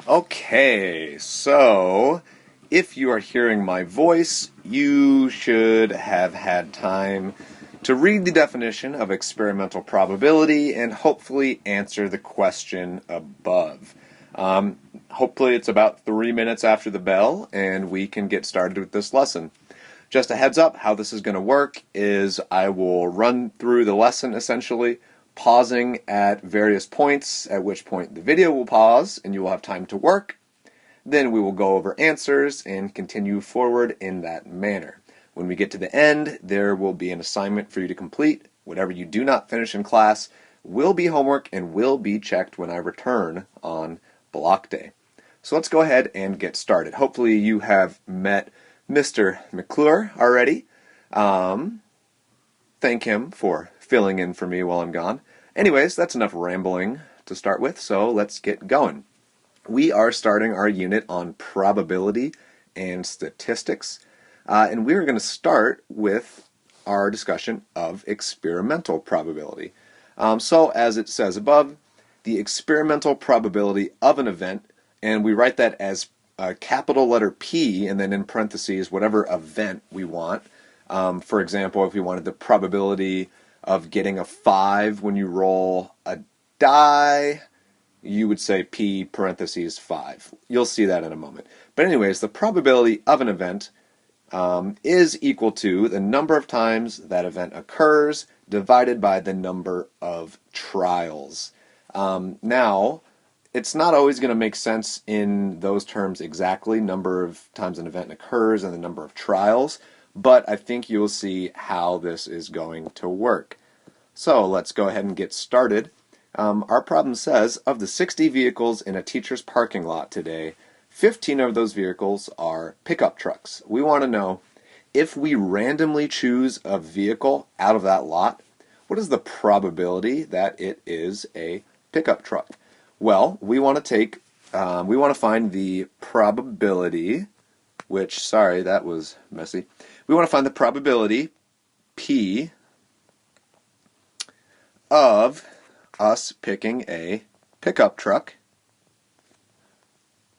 Okay, so if you are hearing my voice, you should have had time to read the definition of experimental probability and hopefully answer the question above. Hopefully it's about 3 minutes after the bell and we can get started with this lesson. Just a heads up, how this is going to work is I will run through the lesson essentially, pausing at various points, at which point the video will pause and you will have time to work. Then we will go over answers and continue forward in that manner. When we get to the end, there will be an assignment for you to complete. Whatever you do not finish in class will be homework and will be checked when I return on block day. So let's go ahead and get started. Hopefully you have met Mr. McClure already. Thank him for filling in for me while I'm gone. Anyways, that's enough rambling to start with, so let's get going. We are starting our unit on probability and statistics, and we're going to start with our discussion of experimental probability. So as it says above, the experimental probability of an event, and we write that as a capital letter P and then in parentheses whatever event we want. For example, if we wanted the probability of getting a 5 when you roll a die, you would say P parentheses 5. You'll see that in a moment. But anyways, the probability of an event is equal to the number of times that event occurs divided by the number of trials. Now, it's not always going to make sense in those terms exactly, number of times an event occurs and the number of trials, but I think you'll see how this is going to work. So let's go ahead and get started. Our problem says, of the 60 vehicles in a teacher's parking lot today, 15 of those vehicles are pickup trucks. We want to know, if we randomly choose a vehicle out of that lot, what is the probability that it is a pickup truck? Well, we want to find the probability, which, sorry, that was messy. We want to find the probability, P, of us picking a pickup truck.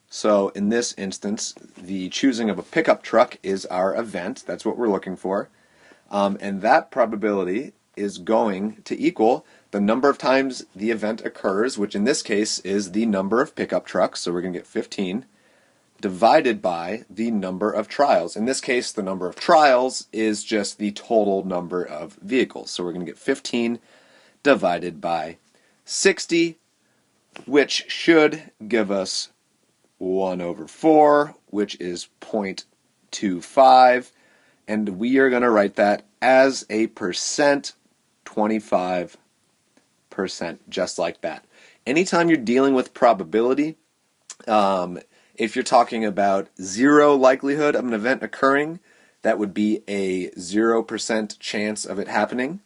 So in this instance, the choosing of a pickup truck is our event. That's what we're looking for. And that probability is going to equal the number of times the event occurs, which in this case is the number of pickup trucks, so we're going to get 15, divided by the number of trials. In this case, the number of trials is just the total number of vehicles. So we're going to get 15 divided by 60, which should give us 1 over 4, which is 0.25, and we are going to write that as a percent, 25%, just like that. Anytime you're dealing with probability, if you're talking about 0 likelihood of an event occurring, that would be a 0% chance of it happening.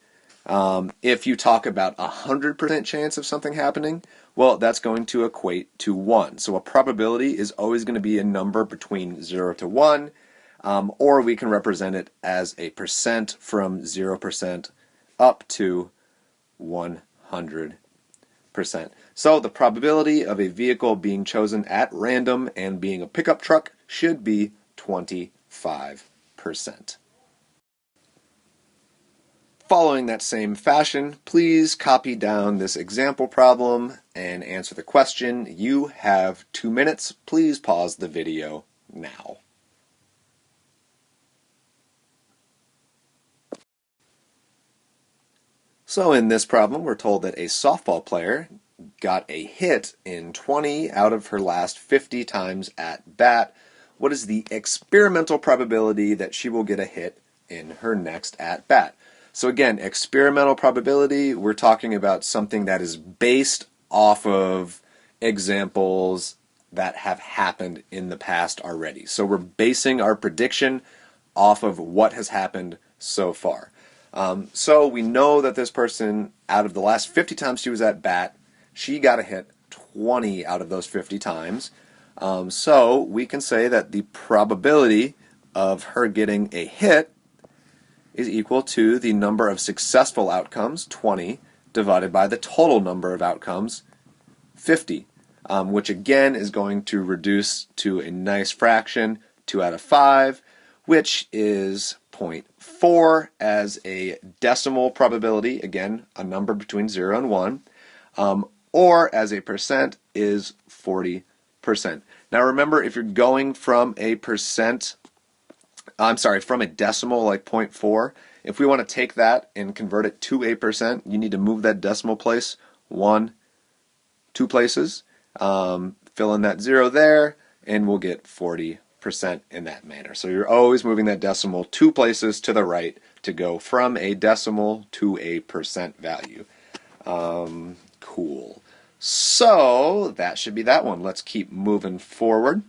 If you talk about 100% chance of something happening, well, that's going to equate to 1. So a probability is always going to be a number between 0 to 1, or we can represent it as a percent from 0% up to 100%. So the probability of a vehicle being chosen at random and being a pickup truck should be 25%. Following that same fashion, please copy down this example problem and answer the question. You have 2 minutes. Please pause the video now. So in this problem, we're told that a softball player got a hit in 20 out of her last 50 times at bat. What is the experimental probability that she will get a hit in her next at bat? So again, experimental probability, we're talking about something that is based off of examples that have happened in the past already. So we're basing our prediction off of what has happened so far. So we know that this person, out of the last 50 times she was at bat, she got a hit 20 out of those 50 times. So we can say that the probability of her getting a hit is equal to the number of successful outcomes, 20, divided by the total number of outcomes, 50. which again is going to reduce to a nice fraction, 2 out of 5, which is 0.4 as a decimal probability, again, a number between 0 and 1, or as a percent is 40%. Now remember, if you're going from a from a decimal like 0.4, if we want to take that and convert it to a percent, you need to move that decimal place 2 places, fill in that 0 there, and we'll get 40% in that manner. So you're always moving that decimal 2 places to the right to go from a decimal to a percent value. Cool. So that should be that one. Let's keep moving forward.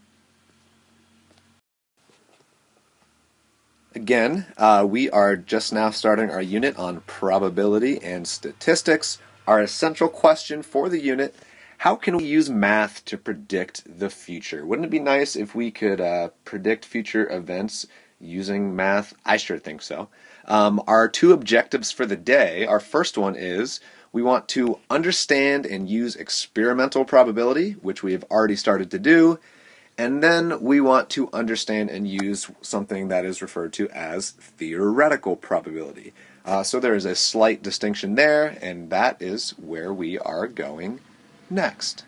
Again, we are just now starting our unit on probability and statistics. Our essential question for the unit: how can we use math to predict the future? Wouldn't it be nice if we could predict future events using math? I sure think so. Our 2 objectives for the day, our first one is we want to understand and use experimental probability, which we have already started to do, and then we want to understand and use something that is referred to as theoretical probability. So there is a slight distinction there, and that is where we are going next.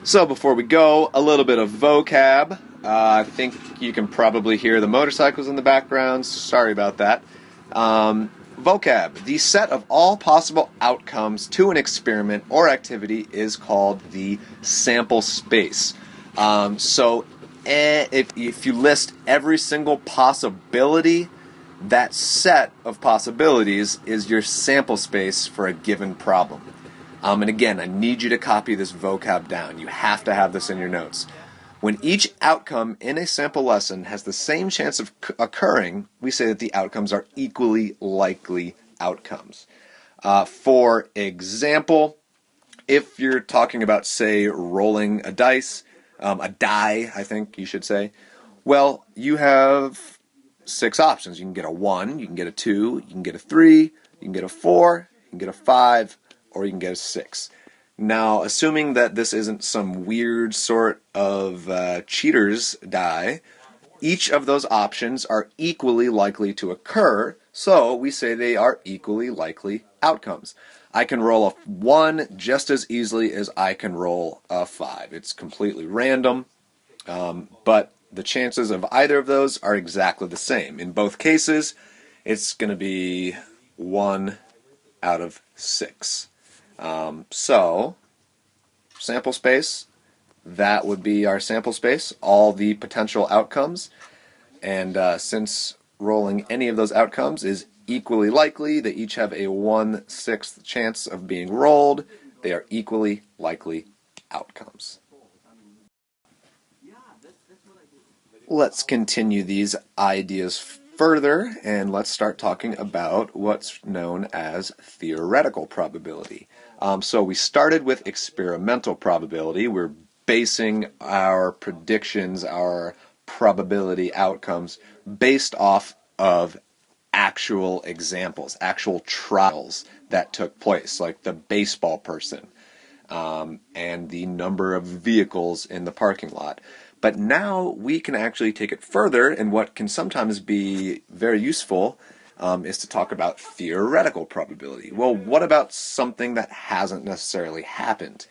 So before we go, a little bit of vocab. I think you can probably hear the motorcycles in the background. Sorry about that. Vocab. The set of all possible outcomes to an experiment or activity is called the sample space. So if you list every single possibility, that set of possibilities is your sample space for a given problem. And again, I need you to copy this vocab down. You have to have this in your notes. When each outcome in a sample lesson has the same chance of occurring, we say that the outcomes are equally likely outcomes. For example, if you're talking about, say, rolling a dice, a die, I think you should say, well, you have 6 options. You can get a 1, you can get a 2, you can get a 3, you can get a 4, you can get a 5, or you can get a 6. Now, assuming that this isn't some weird sort of cheater's die, each of those options are equally likely to occur, so we say they are equally likely outcomes. I can roll a 1 just as easily as I can roll a 5. It's completely random, but the chances of either of those are exactly the same. In both cases, it's going to be 1 out of 6. So, sample space, that would be our sample space, all the potential outcomes. And since rolling any of those outcomes is equally likely, they each have a 1/6 chance of being rolled, they are equally likely outcomes. Let's continue these ideas further, and let's start talking about what's known as theoretical probability. So we started with experimental probability. We're basing our predictions, our probability outcomes, based off of actual examples, actual trials that took place, like the baseball person and the number of vehicles in the parking lot. But now we can actually take it further, and what can sometimes be very useful is to talk about theoretical probability. Well, what about something that hasn't necessarily happened?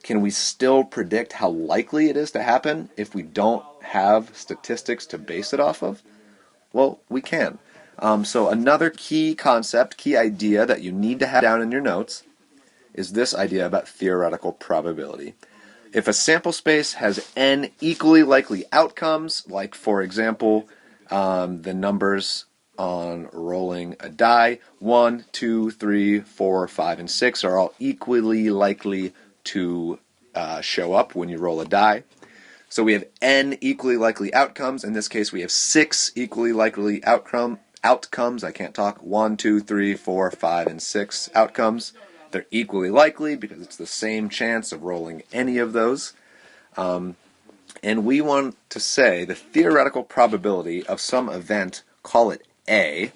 Can we still predict how likely it is to happen if we don't have statistics to base it off of? Well, we can. So another key concept, key idea that you need to have down in your notes is this idea about theoretical probability. If a sample space has n equally likely outcomes, like for example, the numbers on rolling a die, 1, 2, 3, 4, 5, and 6 are all equally likely to show up when you roll a die. So we have n equally likely outcomes. In this case, we have 6 equally likely outcomes. I can't talk. 1, 2, 3, 4, 5, and 6 outcomes. They're equally likely because it's the same chance of rolling any of those. And we want to say the theoretical probability of some event, call it A,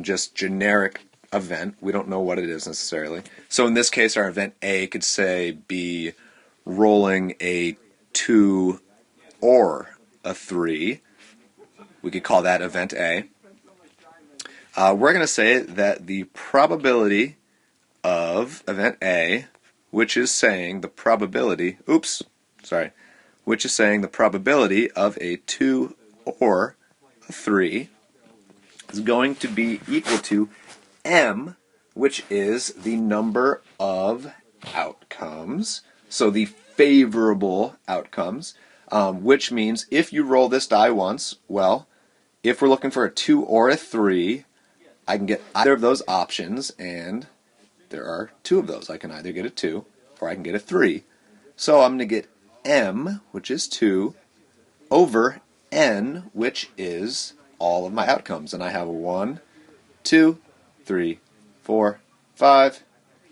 just generic event. We don't know what it is necessarily. So in this case, our event A could say be rolling a 2 or a 3. We could call that event A. We're going to say that the probability of event A, which is saying the probability, which is saying the probability of a 2 or a 3 is going to be equal to M, which is the number of outcomes, so the favorable outcomes, which means if you roll this die once, well, if we're looking for a 2 or a 3, I can get either of those options, and there are 2 of those. I can either get a 2 or I can get a 3. So I'm going to get M, which is 2, over N, which is all of my outcomes. And I have 1, 2, 3, 4, 5,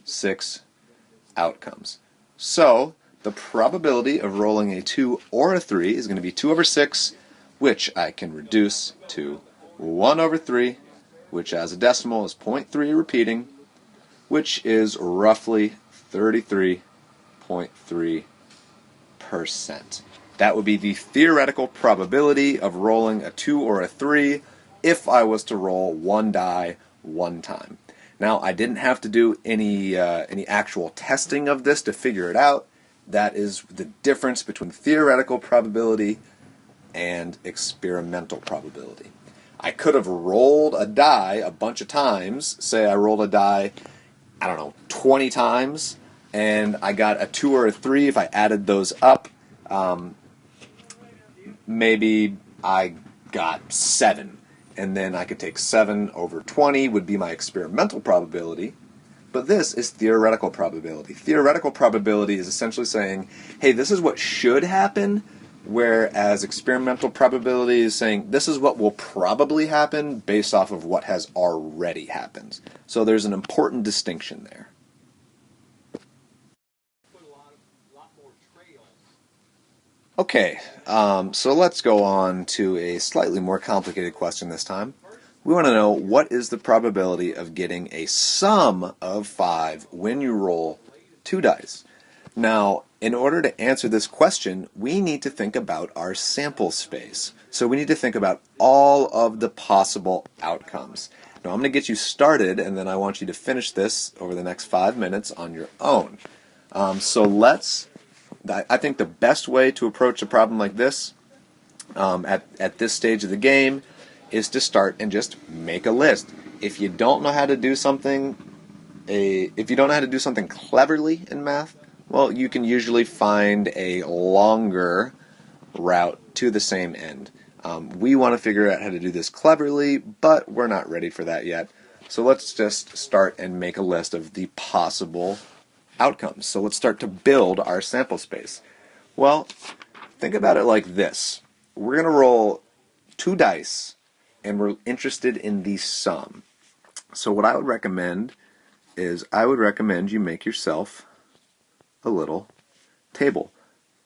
6 outcomes. So the probability of rolling a 2 or a 3 is going to be 2 over 6, which I can reduce to 1 over 3, which as a decimal is 0.3 repeating, which is roughly 33.3%. That would be the theoretical probability of rolling a 2 or a 3 if I was to roll one die one time. Now, I didn't have to do any actual testing of this to figure it out. That is the difference between theoretical probability and experimental probability. I could have rolled a die a bunch of times. Say I rolled a die, 20 times, and I got a 2 or a 3. If I added those up, maybe I got 7. And then I could take 7 over 20 would be my experimental probability. But this is theoretical probability. Theoretical probability is essentially saying, hey, this is what should happen, whereas experimental probability is saying this is what will probably happen based off of what has already happened. So there's an important distinction there. Okay, so let's go on to a slightly more complicated question this time. We want to know what is the probability of getting a sum of 5 when you roll 2 dice. Now, in order to answer this question, we need to think about our sample space. So we need to think about all of the possible outcomes. Now, I'm going to get you started, and then I want you to finish this over the next 5 minutes on your own. I think the best way to approach a problem like this at this stage of the game is to start and just make a list. If you don't know how to do something cleverly in math, well, you can usually find a longer route to the same end. We want to figure out how to do this cleverly, but we're not ready for that yet. So let's just start and make a list of the possible outcomes. So let's start to build our sample space. Well, think about it like this. We're going to roll 2 dice, and we're interested in the sum. So what I would recommend is you make yourself a little table.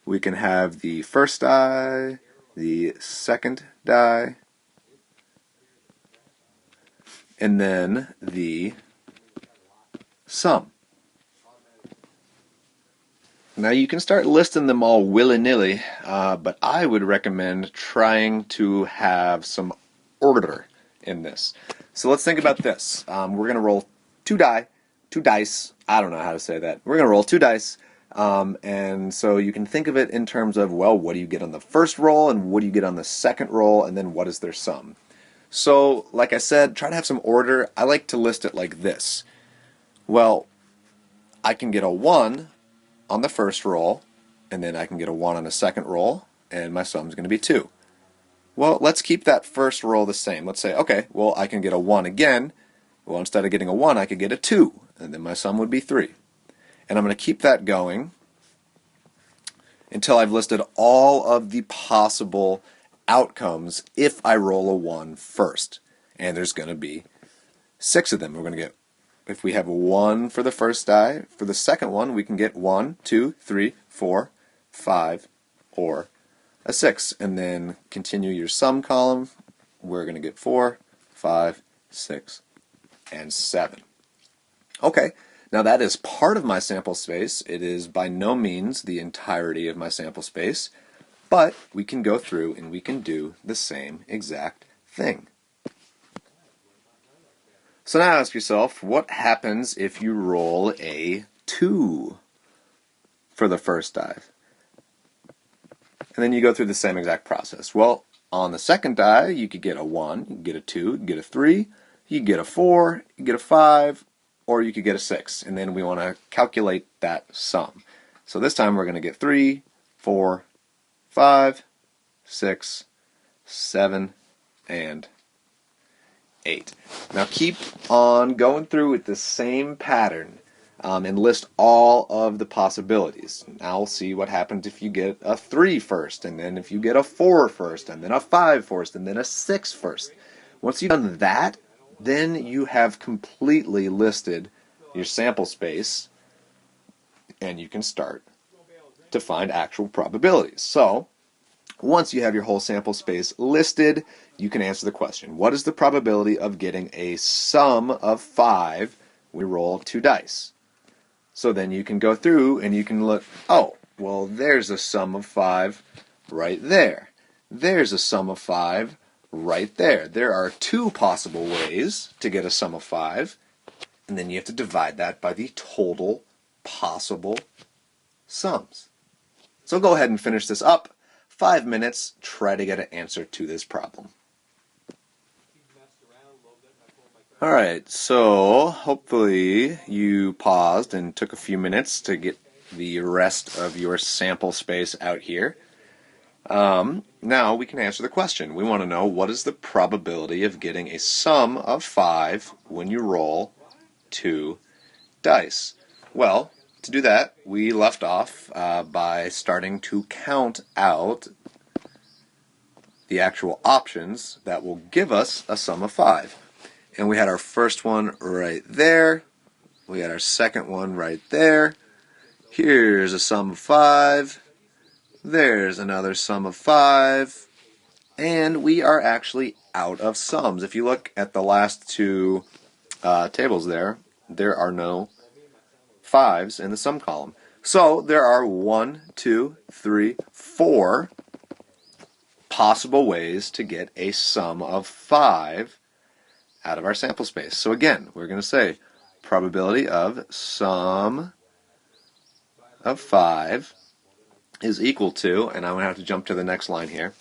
We can have the first die, the second die, and then the sum. Now you can start listing them all willy-nilly, but I would recommend trying to have some order in this. So let's think about this. We're going to roll 2 dice. I don't know how to say that. We're going to roll 2 dice, and so you can think of it in terms of, well, what do you get on the first roll, and what do you get on the second roll, and then what is their sum? So, like I said, try to have some order. I like to list it like this. Well, I can get a 1 on the first roll, and then I can get a 1 on the second roll, and my sum is going to be 2. Well, let's keep that first roll the same. Let's say, okay, well, I can get a 1 again. Well, instead of getting a 1, I could get a 2, and then my sum would be 3. And I'm going to keep that going until I've listed all of the possible outcomes if I roll a 1 first. And there's going to be 6 of them. We're going to get, if we have a 1 for the first die, for the second one, we can get 1, 2, 3, 4, 5, or a 6. And then continue your sum column. We're going to get 4, 5, 6, and 7. Okay, now that is part of my sample space. It is by no means the entirety of my sample space, but we can go through and we can do the same exact thing. So now ask yourself, what happens if you roll a 2 for the first dive? And then you go through the same exact process. Well, on the second die, you could get a 1, you could get a 2, you could get a 3, you could get a 4, you could get a 5, or you could get a 6. And then we want to calculate that sum. So this time we're going to get 3, 4, 5, 6, 7, and 8. Now keep on going through with the same pattern and list all of the possibilities. Now we'll see what happens if you get a 3 first, and then if you get a 4 first, and then a 5 first, and then a 6 first. Once you've done that, then you have completely listed your sample space, and you can start to find actual probabilities. So once you have your whole sample space listed, you can answer the question, what is the probability of getting a sum of 5 when we roll 2 dice? So then you can go through and you can look, oh, well, there's a sum of 5 right there. There's a sum of 5 right there. There are 2 possible ways to get a sum of 5, and then you have to divide that by the total possible sums. So go ahead and finish this up. 5 minutes, try to get an answer to this problem. Alright, so hopefully you paused and took a few minutes to get the rest of your sample space out here. Now we can answer the question. We want to know, what is the probability of getting a sum of 5 when you roll 2 dice? Well, to do that, we left off by starting to count out the actual options that will give us a sum of 5. And we had our first one right there. We had our second one right there. Here's a sum of 5. There's another sum of 5. And we are actually out of sums. If you look at the last 2 tables there are no 5s in the sum column. So there are 1, 2, 3, 4 possible ways to get a sum of 5 out of our sample space. So again, we're going to say probability of sum of 5 is equal to, and I'm going to have to jump to the next line here,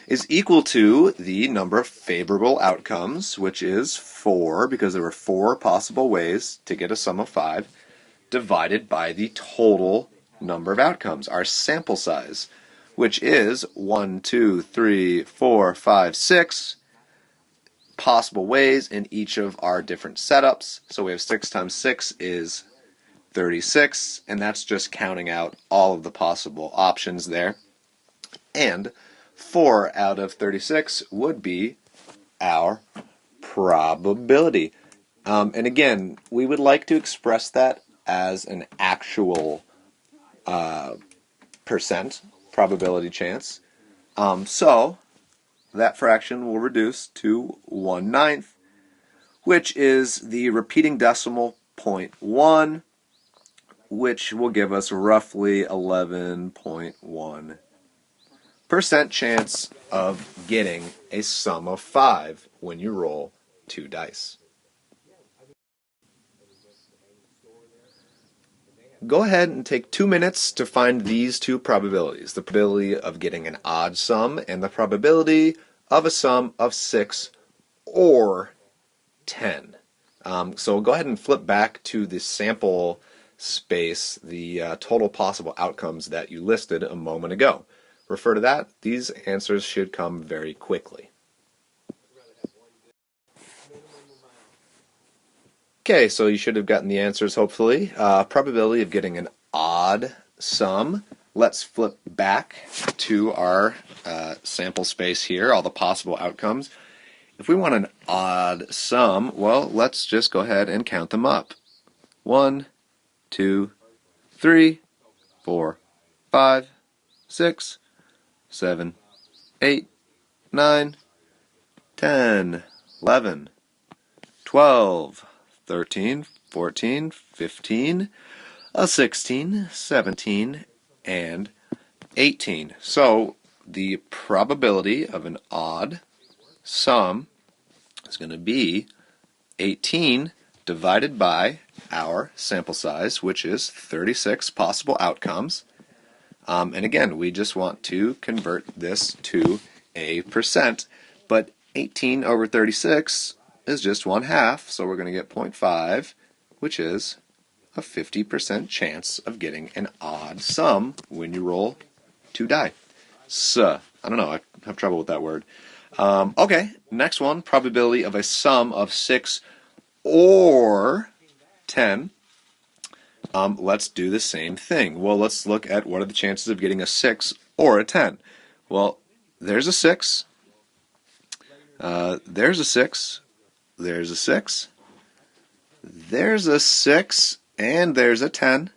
is equal to the number of favorable outcomes, which is 4, because there were 4 possible ways to get a sum of 5, divided by the total number of outcomes, our sample size, which is 1, 2, 3, 4, 5, 6 possible ways in each of our different setups. So we have 6 times 6 is 36, and that's just counting out all of the possible options there. And 4 out of 36 would be our probability. And again, we would like to express that as an actual percent probability chance. So that fraction will reduce to 1/9, which is the repeating decimal 0.1, which will give us roughly 11.1% chance of getting a sum of 5 when you roll 2 dice. Go ahead and take 2 minutes to find these 2 probabilities, the probability of getting an odd sum and the probability of a sum of 6 or 10. So go ahead and flip back to the sample space, the total possible outcomes that you listed a moment ago. Refer to that. These answers should come very quickly. Okay, so you should have gotten the answers, hopefully. Probability of getting an odd sum. Let's flip back to our sample space here, all the possible outcomes. If we want an odd sum, well, let's just go ahead and count them up. 1, 2, 3, 4, 5, 6, 7, 8, 9, 10, 11, 12, 13, 14, 15, a 16, 17, and 18. So the probability of an odd sum is going to be 18 divided by our sample size, which is 36 possible outcomes. And again, we just want to convert this to a percent, but 18 over 36 is just 1/2, so we're going to get 0.5, which is a 50% chance of getting an odd sum when you roll 2 die. So, I don't know, I have trouble with that word. Okay, next one, probability of a sum of 6 or 10. Let's do the same thing. Well, let's look at what are the chances of getting a 6 or a 10. Well, there's a 6, there's a 6, there's a 6, there's a 6, and there's a 10.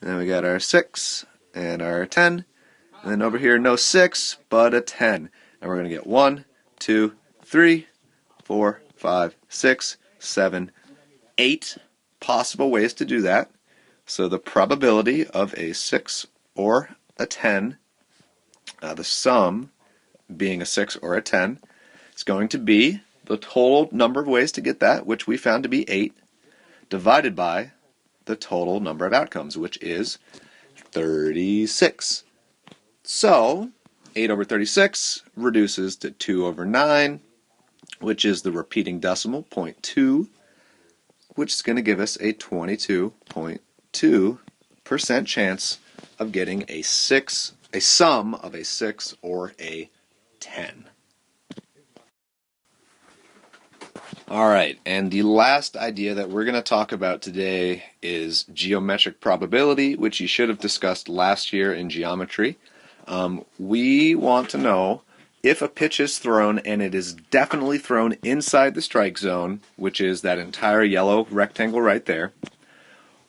And then we got our 6 and our 10. And then over here, no 6, but a 10. And we're going to get 1, 2, 3, 4, 5, 6, 7, 8 possible ways to do that. So the probability of a 6 or a 10, the sum being a 6 or a 10, is going to be the total number of ways to get that, which we found to be 8, divided by the total number of outcomes, which is 36. So 8 over 36 reduces to 2 over 9, which is the repeating decimal, 0.2, which is going to give us a 22.2% chance of getting a sum of a 6 or a 10. All right, and the last idea that we're going to talk about today is geometric probability, which you should have discussed last year in geometry. We want to know if a pitch is thrown and it is definitely thrown inside the strike zone, which is that entire yellow rectangle right there,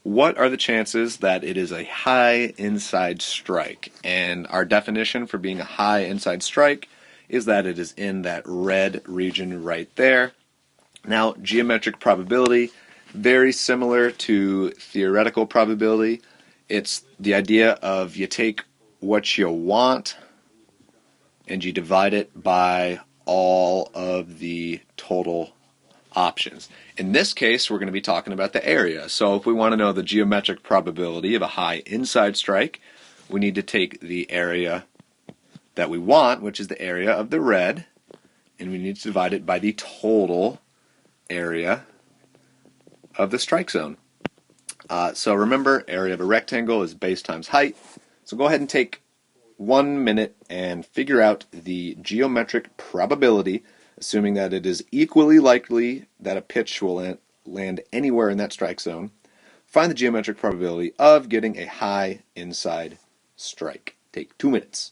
what are the chances that it is a high inside strike? And our definition for being a high inside strike is that it is in that red region right there. Now, geometric probability, very similar to theoretical probability. It's the idea of you take what you want and you divide it by all of the total options. In this case, we're going to be talking about the area. So if we want to know the geometric probability of a high inside strike, we need to take the area that we want, which is the area of the red, and we need to divide it by the total area of the strike zone. So remember, area of a rectangle is base times height. So go ahead and take 1 minute and figure out the geometric probability, assuming that it is equally likely that a pitch will land anywhere in that strike zone. Find the geometric probability of getting a high inside strike. Take 2 minutes.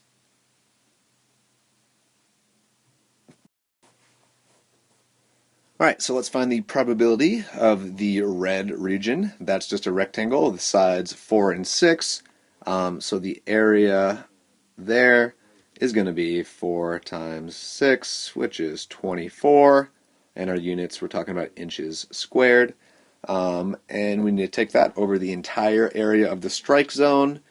All right, so let's find the probability of the red region. That's just a rectangle, the sides 4 and 6. So the area there is going to be 4 times 6, which is 24. And our units, we're talking about inches squared. And we need to take that over the entire area of the strike zone,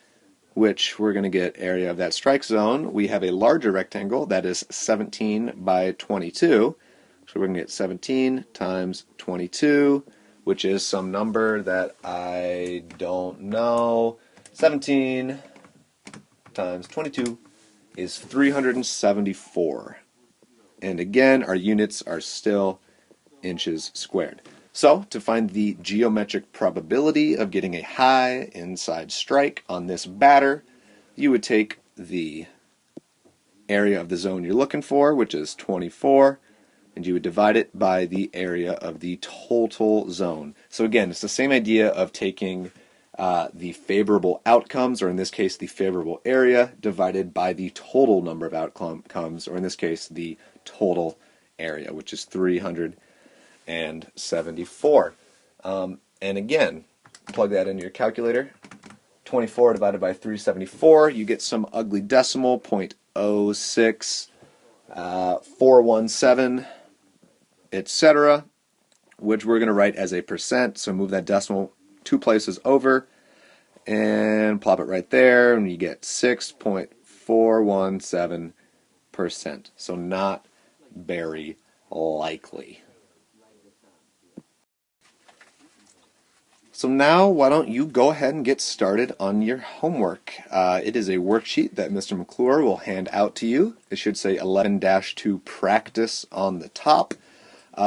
which we're going to get area of that strike zone. We have a larger rectangle that is 17 by 22. So we're going to get 17 times 22, which is some number that I don't know. 17 times 22 is 374. And again, our units are still inches squared. So to find the geometric probability of getting a high inside strike on this batter, you would take the area of the zone you're looking for, which is 24, and you would divide it by the area of the total zone. So again, it's the same idea of taking the favorable outcomes, or in this case the favorable area, divided by the total number of outcomes, or in this case the total area, which is 374. And again, plug that into your calculator. 24 divided by 374, you get some ugly decimal, 0.06, 417, etc., which we're going to write as a percent. So move that decimal 2 places over and plop it right there, and you get 6.417%. So not very likely. So now, why don't you go ahead and get started on your homework? It is a worksheet that Mr. McClure will hand out to you. It should say 11-2 practice on the top.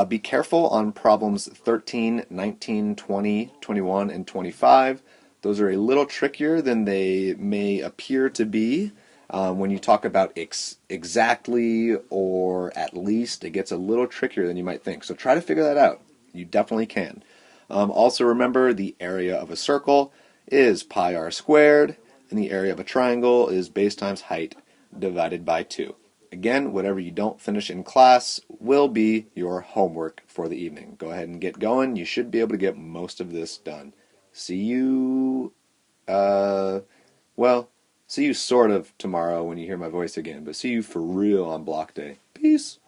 Be careful on problems 13, 19, 20, 21, and 25. Those are a little trickier than they may appear to be. When you talk about exactly or at least, it gets a little trickier than you might think. So try to figure that out. You definitely can. Also remember, the area of a circle is pi r squared, and the area of a triangle is base times height divided by 2. Again, whatever you don't finish in class will be your homework for the evening. Go ahead and get going. You should be able to get most of this done. See you, see you sort of tomorrow when you hear my voice again, but see you for real on block day. Peace.